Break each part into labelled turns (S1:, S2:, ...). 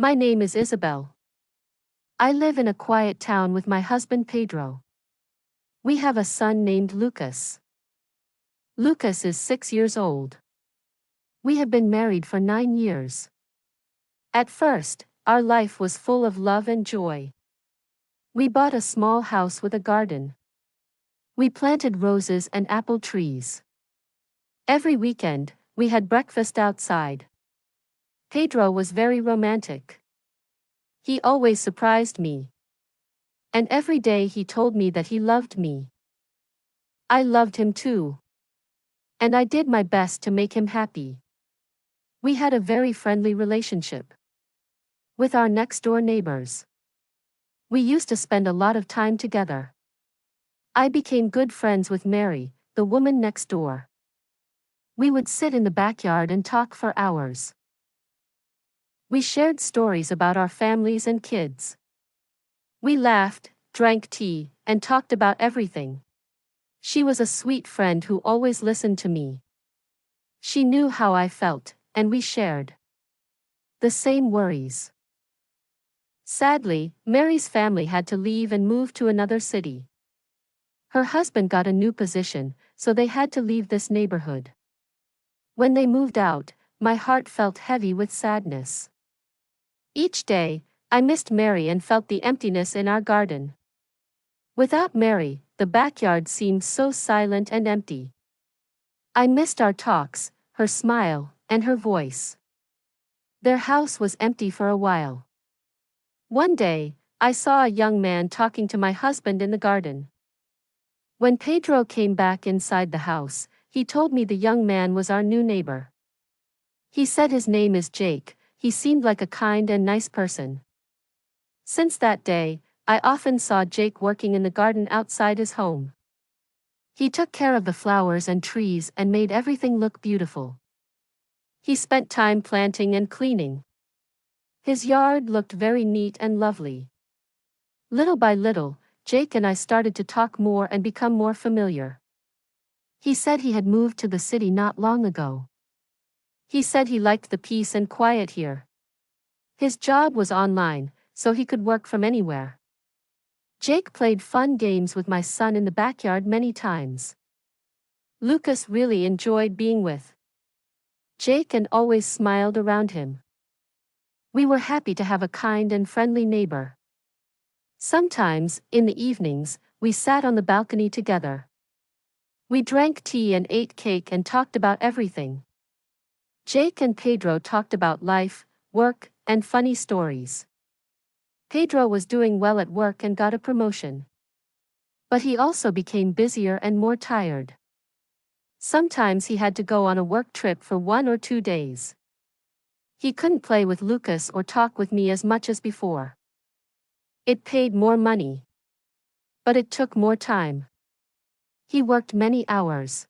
S1: My name is Isabel. I live in a quiet town with my husband Pedro. We have a son named Lucas. Lucas is 6 years old. We have been married for 9 years. At first, our life was full of love and joy. We bought a small house with a garden. We planted roses and apple trees. Every weekend, we had breakfast outside. Pedro was very romantic. He always surprised me. And every day he told me that he loved me. I loved him too. And I did my best to make him happy. We had a very friendly relationship with our next-door neighbors. We used to spend a lot of time together. I became good friends with Mary, the woman next door. We would sit in the backyard and talk for hours. We shared stories about our families and kids. We laughed, drank tea, and talked about everything. She was a sweet friend who always listened to me. She knew how I felt, and we shared the same worries. Sadly, Mary's family had to leave and move to another city. Her husband got a new position, so they had to leave this neighborhood. When they moved out, my heart felt heavy with sadness. Each day, I missed Mary and felt the emptiness in our garden. Without Mary, the backyard seemed so silent and empty. I missed our talks, her smile, and her voice. Their house was empty for a while. One day, I saw a young man talking to my husband in the garden. When Pedro came back inside the house, he told me the young man was our new neighbor. He said his name is Jake. He seemed like a kind and nice person. Since that day, I often saw Jake working in the garden outside his home. He took care of the flowers and trees and made everything look beautiful. He spent time planting and cleaning. His yard looked very neat and lovely. Little by little, Jake and I started to talk more and become more familiar. He said he had moved to the city not long ago. He said he liked the peace and quiet here. His job was online, so he could work from anywhere. Jake played fun games with my son in the backyard many times. Lucas really enjoyed being with Jake and always smiled around him. We were happy to have a kind and friendly neighbor. Sometimes, in the evenings, we sat on the balcony together. We drank tea and ate cake and talked about everything. Jake and Pedro talked about life, work, and funny stories. Pedro was doing well at work and got a promotion. But he also became busier and more tired. Sometimes he had to go on a work trip for 1 or 2 days. He couldn't play with Lucas or talk with me as much as before. It paid more money. But it took more time. He worked many hours.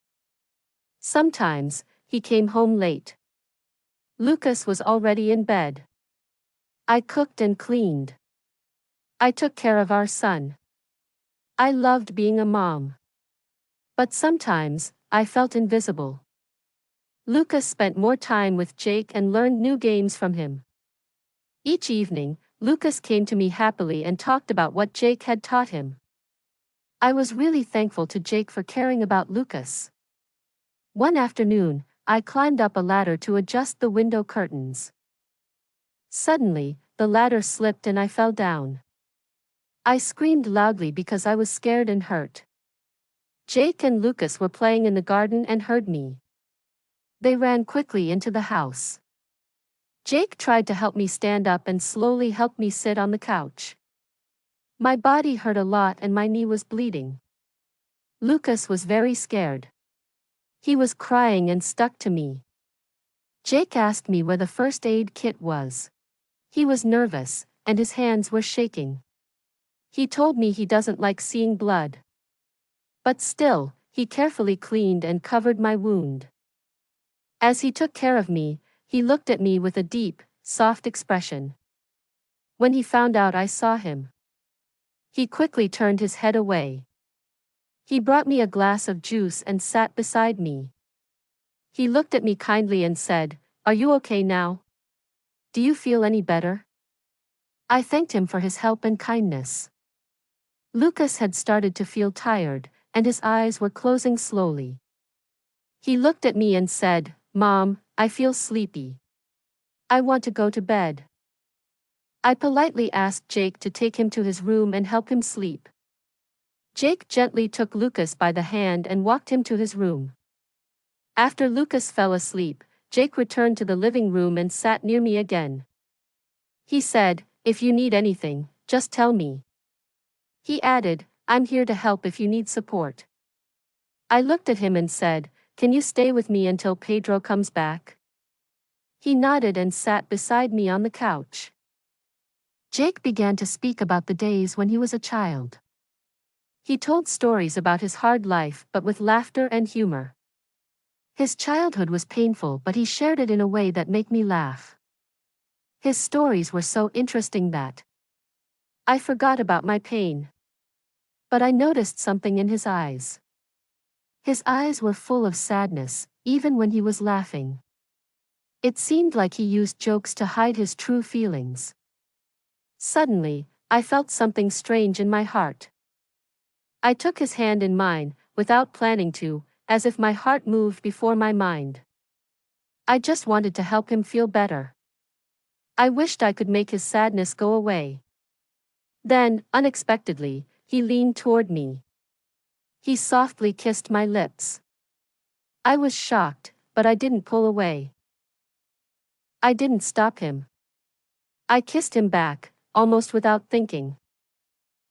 S1: Sometimes, he came home late. Lucas was already in bed. I cooked and cleaned. I took care of our son. I loved being a mom. But sometimes, I felt invisible. Lucas spent more time with Jake and learned new games from him. Each evening, Lucas came to me happily and talked about what Jake had taught him. I was really thankful to Jake for caring about Lucas. One afternoon, I climbed up a ladder to adjust the window curtains. Suddenly, the ladder slipped and I fell down. I screamed loudly because I was scared and hurt. Jake and Lucas were playing in the garden and heard me. They ran quickly into the house. Jake tried to help me stand up and slowly helped me sit on the couch. My body hurt a lot and my knee was bleeding. Lucas was very scared. He was crying and stuck to me. Jake asked me where the first aid kit was. He was nervous, and his hands were shaking. He told me he doesn't like seeing blood. But still, he carefully cleaned and covered my wound. As he took care of me, he looked at me with a deep, soft expression. When he found out I saw him, he quickly turned his head away. He brought me a glass of juice and sat beside me. He looked at me kindly and said, "Are you okay now? Do you feel any better?" I thanked him for his help and kindness. Lucas had started to feel tired, and his eyes were closing slowly. He looked at me and said, "Mom, I feel sleepy. I want to go to bed." I politely asked Jake to take him to his room and help him sleep. Jake gently took Lucas by the hand and walked him to his room. After Lucas fell asleep, Jake returned to the living room and sat near me again. He said, "If you need anything, just tell me." He added, "I'm here to help if you need support." I looked at him and said, "Can you stay with me until Pedro comes back?" He nodded and sat beside me on the couch. Jake began to speak about the days when he was a child. He told stories about his hard life but with laughter and humor. His childhood was painful, but he shared it in a way that made me laugh. His stories were so interesting that I forgot about my pain. But I noticed something in his eyes. His eyes were full of sadness, even when he was laughing. It seemed like he used jokes to hide his true feelings. Suddenly, I felt something strange in my heart. I took his hand in mine, without planning to, as if my heart moved before my mind. I just wanted to help him feel better. I wished I could make his sadness go away. Then, unexpectedly, he leaned toward me. He softly kissed my lips. I was shocked, but I didn't pull away. I didn't stop him. I kissed him back, almost without thinking.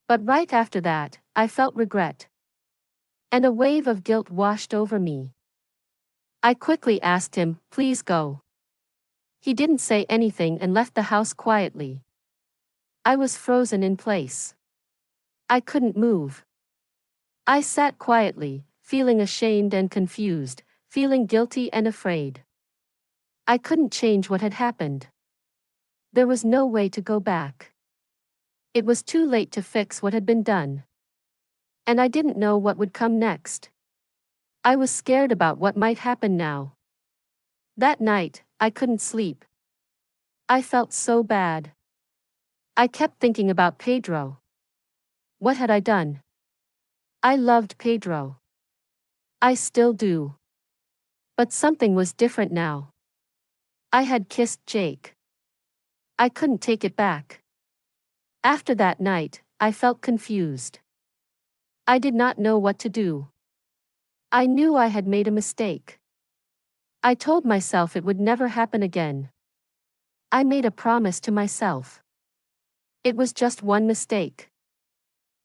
S1: But right after that, I felt regret. And a wave of guilt washed over me. I quickly asked him, "Please go." He didn't say anything and left the house quietly. I was frozen in place. I couldn't move. I sat quietly, feeling ashamed and confused, feeling guilty and afraid. I couldn't change what had happened. There was no way to go back. It was too late to fix what had been done. And I didn't know what would come next. I was scared about what might happen now. That night, I couldn't sleep. I felt so bad. I kept thinking about Pedro. What had I done? I loved Pedro. I still do. But something was different now. I had kissed Jake. I couldn't take it back. After that night, I felt confused. I did not know what to do. I knew I had made a mistake. I told myself it would never happen again. I made a promise to myself. It was just one mistake.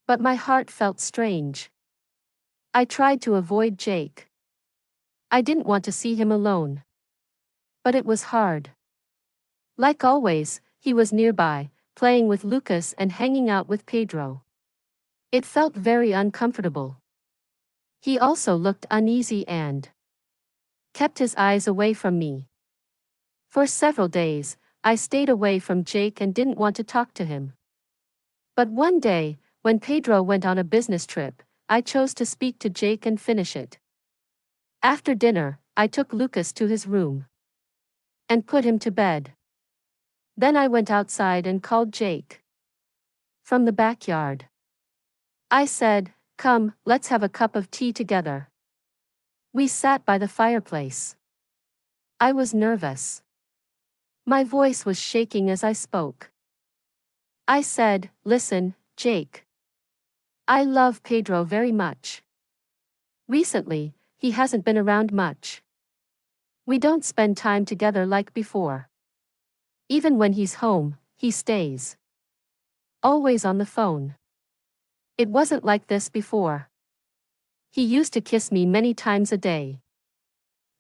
S1: But my heart felt strange. I tried to avoid Jake. I didn't want to see him alone. But it was hard. Like always, he was nearby, playing with Lucas and hanging out with Pedro. It felt very uncomfortable. He also looked uneasy and kept his eyes away from me. For several days, I stayed away from Jake and didn't want to talk to him. But one day, when Pedro went on a business trip, I chose to speak to Jake and finish it. After dinner, I took Lucas to his room and put him to bed. Then I went outside and called Jake from the backyard. I said, "Come, let's have a cup of tea together." We sat by the fireplace. I was nervous. My voice was shaking as I spoke. I said, "Listen, Jake. I love Pedro very much. Recently, he hasn't been around much. We don't spend time together like before. Even when he's home, he stays always on the phone. It wasn't like this before. He used to kiss me many times a day.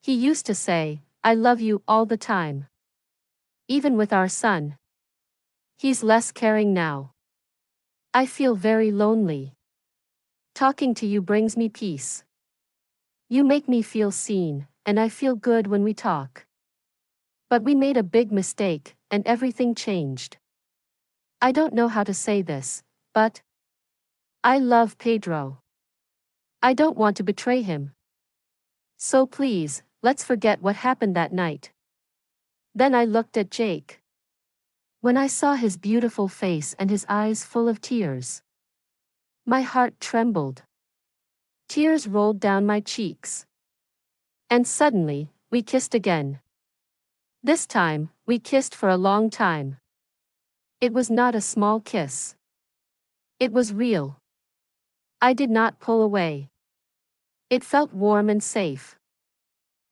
S1: He used to say, 'I love you' all the time. Even with our son. He's less caring now. I feel very lonely. Talking to you brings me peace. You make me feel seen, and I feel good when we talk. But we made a big mistake, and everything changed. I don't know how to say this, but I love Pedro. I don't want to betray him. So please, let's forget what happened that night." Then I looked at Jake. When I saw his beautiful face and his eyes full of tears, my heart trembled. Tears rolled down my cheeks. And suddenly, we kissed again. This time, we kissed for a long time. It was not a small kiss. It was real. I did not pull away. It felt warm and safe.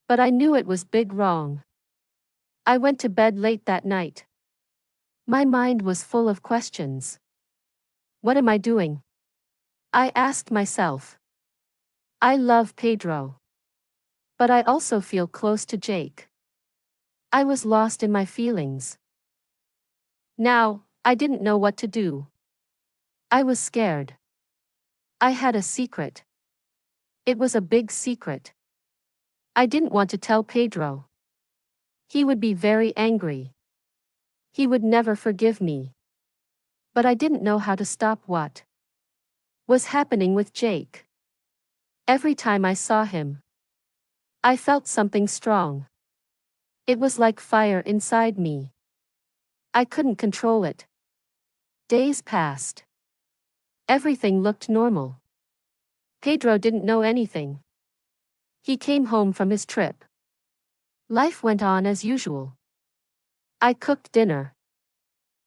S1: But I knew it was big wrong. I went to bed late that night. My mind was full of questions. What am I doing? I asked myself. I love Pedro. But I also feel close to Jake. I was lost in my feelings. Now, I didn't know what to do. I was scared. I had a secret. It was a big secret. I didn't want to tell Pedro. He would be very angry. He would never forgive me. But I didn't know how to stop what was happening with Jake. Every time I saw him, I felt something strong. It was like fire inside me. I couldn't control it. Days passed. Everything looked normal. Pedro didn't know anything. He came home from his trip. Life went on as usual. I cooked dinner.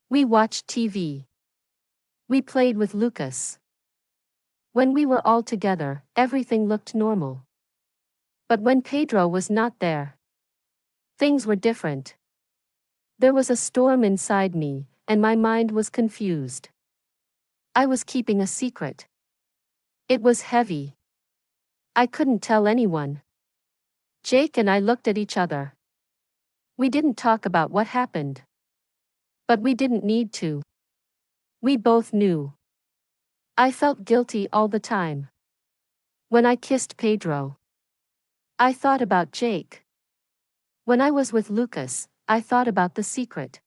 S1: We watched TV. We played with Lucas. When we were all together, everything looked normal. But when Pedro was not there, things were different. There was a storm inside me, and my mind was confused. I was keeping a secret. It was heavy. I couldn't tell anyone. Jake and I looked at each other. We didn't talk about what happened. But we didn't need to. We both knew. I felt guilty all the time. When I kissed Pedro, I thought about Jake. When I was with Lucas, I thought about the secret.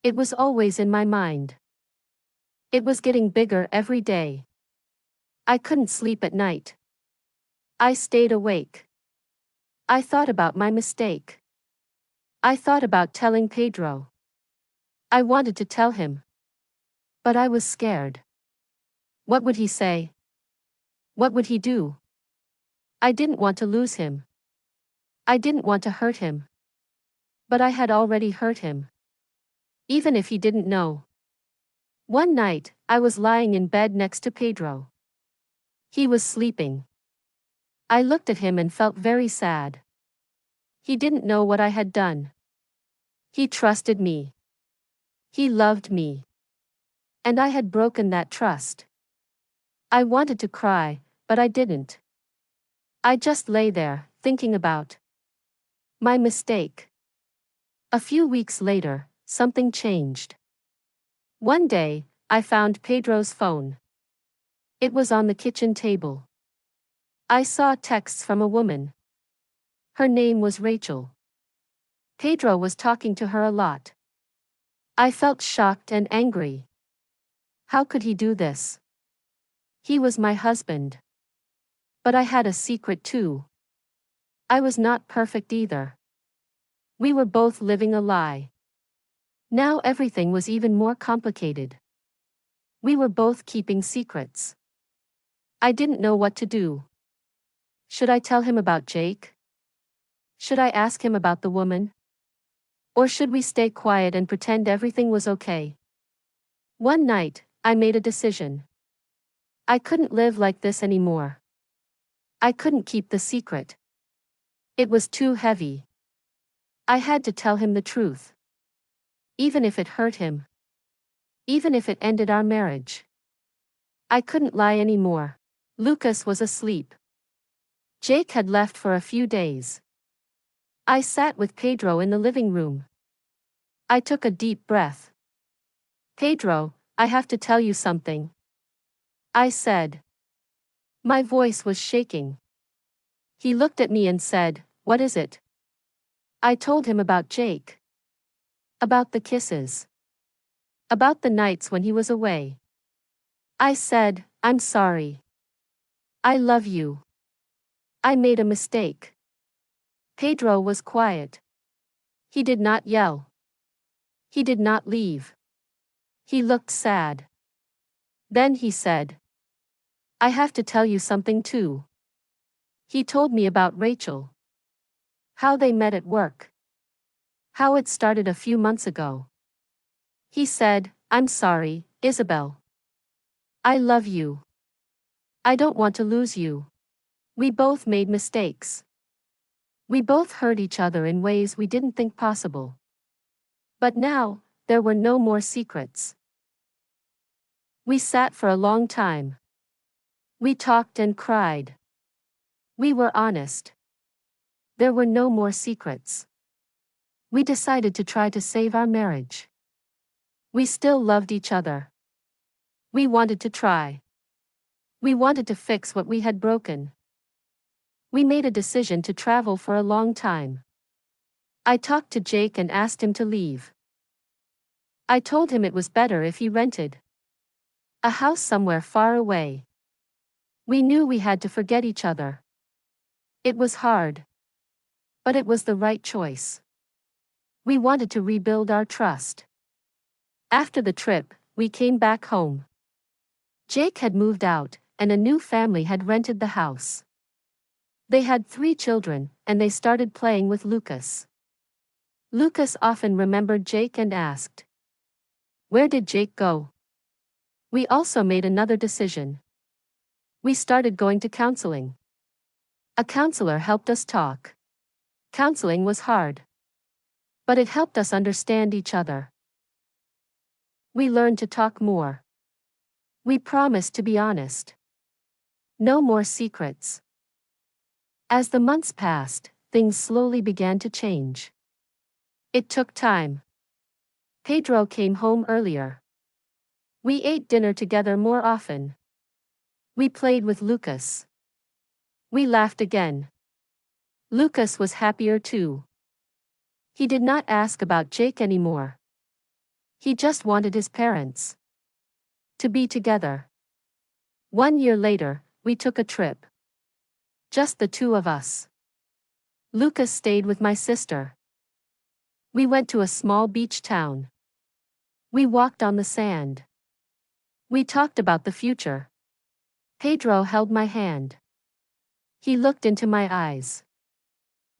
S1: It was always in my mind. It was getting bigger every day. I couldn't sleep at night. I stayed awake. I thought about my mistake. I thought about telling Pedro. I wanted to tell him. But I was scared. What would he say? What would he do? I didn't want to lose him. I didn't want to hurt him. But I had already hurt him. Even if he didn't know. One night, I was lying in bed next to Pedro. He was sleeping. I looked at him and felt very sad. He didn't know what I had done. He trusted me. He loved me. And I had broken that trust. I wanted to cry, but I didn't. I just lay there, thinking about my mistake. A few weeks later, something changed. One day, I found Pedro's phone. It was on the kitchen table. I saw texts from a woman. Her name was Rachel. Pedro was talking to her a lot. I felt shocked and angry. How could he do this? He was my husband. But I had a secret too. I was not perfect either. We were both living a lie. Now everything was even more complicated. We were both keeping secrets. I didn't know what to do. Should I tell him about Jake? Should I ask him about the woman? Or should we stay quiet and pretend everything was okay? One night, I made a decision. I couldn't live like this anymore. I couldn't keep the secret. It was too heavy. I had to tell him the truth. Even if it hurt him. Even if it ended our marriage. I couldn't lie anymore. Lucas was asleep. Jake had left for a few days. I sat with Pedro in the living room. I took a deep breath. Pedro, I have to tell you something. I said. My voice was shaking. He looked at me and said, "What is it?" I told him about Jake. About the kisses. About the nights when he was away. I said, "I'm sorry. I love you. I made a mistake." Pedro was quiet. He did not yell. He did not leave. He looked sad. Then he said, I have to tell you something too. He told me about Rachel. How they met at work. How it started a few months ago. He said, I'm sorry, Isabel. I love you. I don't want to lose you. We both made mistakes. We both hurt each other in ways we didn't think possible. But now, there were no more secrets. We sat for a long time. We talked and cried. We were honest. There were no more secrets. We decided to try to save our marriage. We still loved each other. We wanted to try. We wanted to fix what we had broken. We made a decision to travel for a long time. I talked to Jake and asked him to leave. I told him it was better if he rented a house somewhere far away. We knew we had to forget each other. It was hard. But it was the right choice. We wanted to rebuild our trust. After the trip, we came back home. Jake had moved out, and a new family had rented the house. They had 3 children, and they started playing with Lucas. Lucas often remembered Jake and asked, where did Jake go? We also made another decision. We started going to counseling. A counselor helped us talk. Counseling was hard. But it helped us understand each other. We learned to talk more. We promised to be honest. No more secrets. As the months passed, things slowly began to change. It took time. Pedro came home earlier. We ate dinner together more often. We played with Lucas. We laughed again. Lucas was happier too. He did not ask about Jake anymore. He just wanted his parents to be together. 1 year later, we took a trip. Just the 2 of us. Lucas stayed with my sister. We went to a small beach town. We walked on the sand. We talked about the future. Pedro held my hand. He looked into my eyes.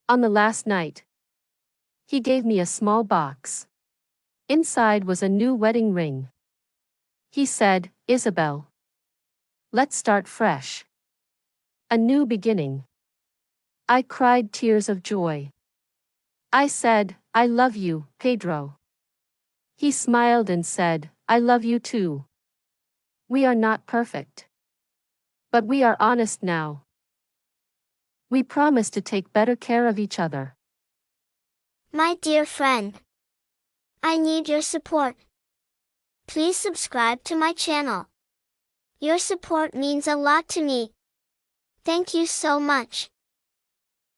S1: On the last night, he gave me a small box. Inside was a new wedding ring. He said, Isabel, let's start fresh. A new beginning. I cried tears of joy. I said, I love you, Pedro. He smiled and said, I love you too. We are not perfect. But we are honest now. We promise to take better care of each other.
S2: My dear friend, I need your support. Please subscribe to my channel. Your support means a lot to me. Thank you so much.